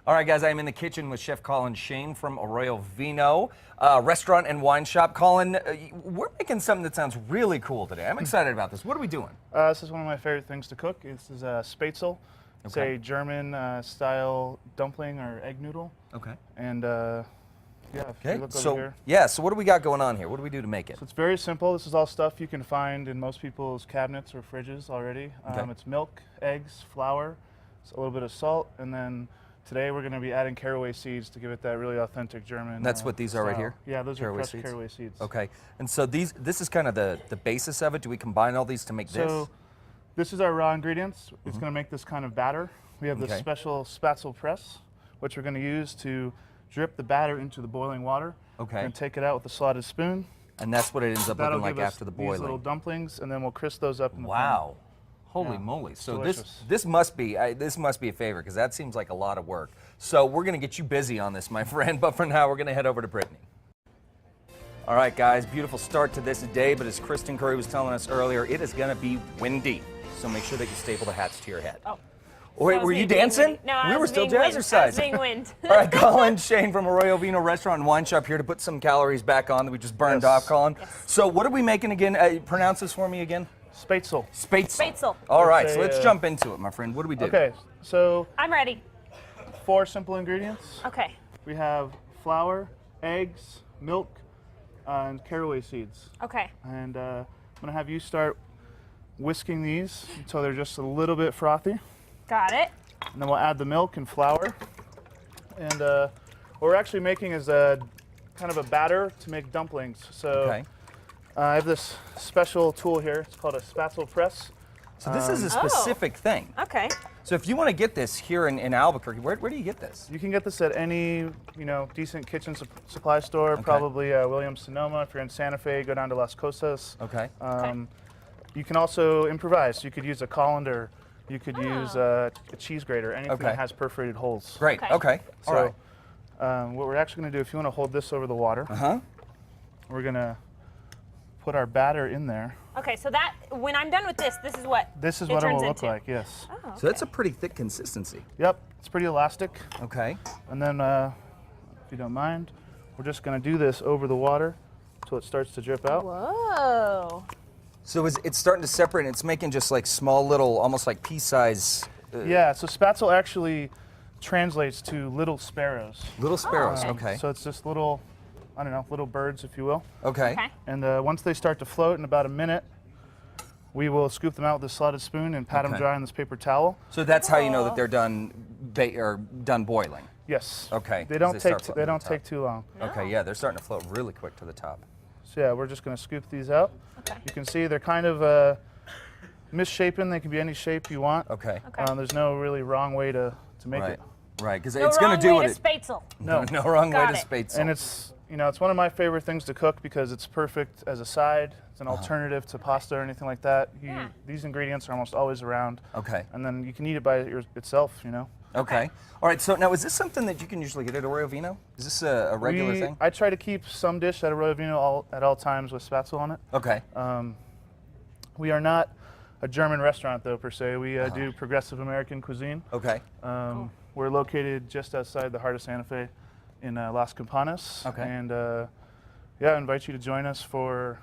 All right, guys, I'm in the kitchen with Chef Colin Shane from Arroyo Vino, restaurant and wine shop. Colin, we're making something that sounds really cool today. I'm excited about this. What are we doing? This is one of my favorite things to cook. This is a Spätzle. It's a German style dumpling or egg noodle. Okay. And yeah, if you look over here. Yeah, so what do we got going on here? What do we do to make it? So it's very simple. This is all stuff you can find in most people's cabinets or fridges already. It's milk, eggs, flour, a little bit of salt, and then today we're going to be adding caraway seeds to give it that really authentic German. That's what these are right here? Yeah, those caraway are crushed seeds? caraway seeds. Okay, and so this is kind of the basis of it. Do we combine all these to make this? So this is our raw ingredients. It's going to make this kind of batter. We have this special Spätzle press, which we're going to use to drip the batter into the boiling water. Okay. And take it out with a slotted spoon. And that's what it ends up looking like after the boiling. These little dumplings, and then we'll crisp those up in the pan. Wow. Holy moly. So this must be a favorite, because that seems like a lot of work. So we're going to get you busy on this, my friend, but for now we're going to head over to Brittany. All right, guys, beautiful start to this day, but as Kristen Curry was telling us earlier, it is going to be windy. So make sure that you staple the hats to your head. Oh. Oh, wait, were you dancing? No, we were still jazzercising. I was being wind. All right, Colin Shane from Arroyo Vino Restaurant and Wine Shop here to put some calories back on that we just burned off, Colin. Yes. So what are we making again? Pronounce this for me again. Spätzle. Spätzle. All right, so let's jump into it, my friend. What do we do? Okay, so I'm ready. 4 simple ingredients. Okay. We have flour, eggs, milk, and caraway seeds. Okay. And I'm going to have you start whisking these until they're just a little bit frothy. Got it. And then we'll add the milk and flour. And what we're actually making is a kind of a batter to make dumplings. So I have this special tool here. It's called a Spätzle press. So this is a specific thing. Okay. So if you want to get this here in Albuquerque, where do you get this? You can get this at any decent kitchen supply store. Probably Williams-Sonoma. If you're in Santa Fe, go down to Las Cosas. Okay. You can also improvise. You could use a colander. You could use a cheese grater, anything that has perforated holes. Great, okay. So what we're actually going to do, if you want to hold this over the water, we're going to put our batter in there. Okay, so that, when I'm done with this, this is what it will look like, yes. Oh, okay. So that's a pretty thick consistency. Yep, it's pretty elastic. Okay. And then, if you don't mind, we're just going to do this over the water until it starts to drip out. Whoa. So it's starting to separate, and it's making just like small little, almost like pea-size. Yeah, so Spätzle actually translates to little sparrows. Little sparrows, okay. So it's just little, I don't know, little birds, if you will. Okay. And once they start to float in about a minute, we will scoop them out with a slotted spoon and pat them dry on this paper towel. So that's how you know that they're done boiling. Yes. Okay. They don't take too long. Okay, yeah, they're starting to float really quick to the top. So yeah, we're just going to scoop these out. Okay. You can see they're kind of misshapen. They can be any shape you want. Okay. There's no really wrong way to make it. Right, because No it's going to do what Spätzle. No wrong way to Spätzle. And it's it's one of my favorite things to cook because it's perfect as a side. It's an alternative to pasta or anything like that. These ingredients are almost always around. Okay. And then you can eat it by itself, Okay. All right, so now is this something that you can usually get at Arroyo Vino? Is this a regular thing? I try to keep some dish at Arroyo Vino at all times with Spätzle on it. Okay. We are not a German restaurant, though, per se. We do progressive American cuisine. Okay. We're located just outside the heart of Santa Fe in Las Campanas. Okay. And I invite you to join us for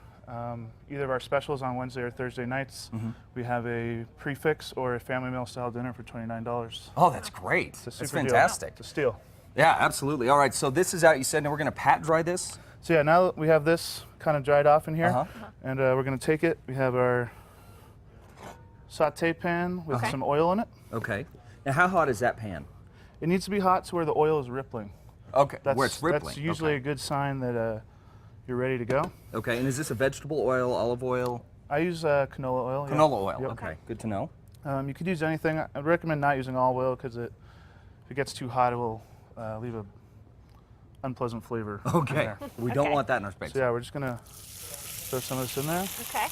either of our specials on Wednesday or Thursday nights. We have a prefix or a family meal style dinner for $29. Oh, that's great. That's fantastic. It's a steal. Yeah, absolutely. All right, so this is out, you said, and we're going to pat dry this? So yeah, now that we have this kind of dried off in here, and we're going to take it. We have our saute pan with some oil in it. Okay. Now, how hot is that pan? It needs to be hot to where the oil is rippling. Okay, where it's rippling. That's usually a good sign that you're ready to go. Okay, and is this a vegetable oil, olive oil? I use canola oil. Canola oil, Yep. okay, good to know. You could use anything. I'd recommend not using olive oil because if it gets too hot, it will leave a unpleasant flavor. Okay, we don't want that in our space. So yeah, we're just gonna throw some of this in there. Okay.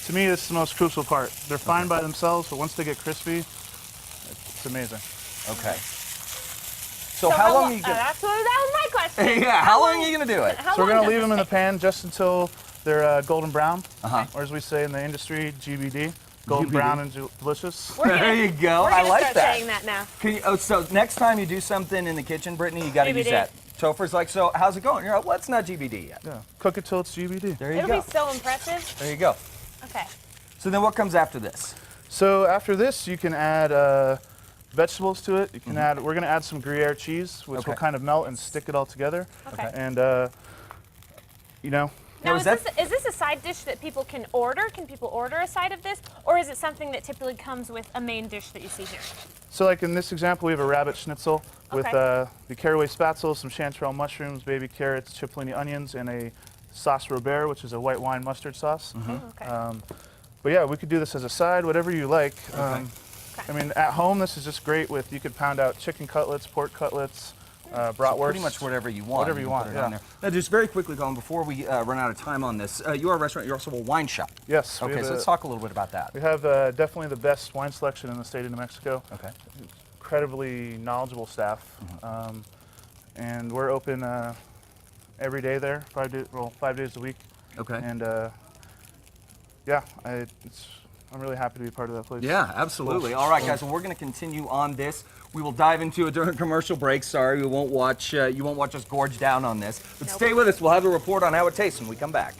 To me, this is the most crucial part. They're fine by themselves, but once they get crispy, it's amazing. Okay. So how long are you gonna? That was my question. Yeah, how long are you gonna do it? So we're gonna leave them in the pan just until they're golden brown, or as we say in the industry, GBD. golden GBD. brown and delicious. There you go. We're I gonna like start that. saying that now. Can you, so next time you do something in the kitchen, Brittany, you got to use GBD. that. Topher's like, so how's it going? You're like, well, it's not GBD yet. Yeah, cook it till it's GBD. There you It'll go. be so impressive. There you go. Okay. So then what comes after this? So after this, you can add vegetables to it. You can add. We're gonna add some Gruyere cheese, which will Okay. kind of melt and stick it all together. Okay. And you know, Now, Now, is this a side dish that people can order? Can people order a side of this? Or is it something that typically comes with a main dish that you see here? so like in this example, we have a rabbit schnitzel with Okay. the caraway spatzel, some chanterelle mushrooms, baby carrots, cipollini onions, and a sauce Robert, which is a white wine mustard sauce. Okay. But yeah, we could do this as a side, whatever you like. I mean, at home, this is just great with, you could pound out chicken cutlets, pork cutlets, bratwurst. Pretty much whatever you want. Whatever you can want, put it on yeah. there. Now, just very quickly, Colin, before we run out of time on this, you are a restaurant, you're also a wine shop. Yes. we Okay, have so let's talk a little bit about that. We have definitely the best wine selection in the state of New Mexico. Okay. Incredibly knowledgeable staff. And we're open every day there, 5 days a week. Okay. And yeah, I'm really happy to be part of that place. Yeah, absolutely. All right, guys. So we're going to continue on this. We will dive into it during commercial break. Sorry, we won't watch. You won't watch us gorge down on this. But Nope. stay with us. We'll have a report on how it tastes when we come back.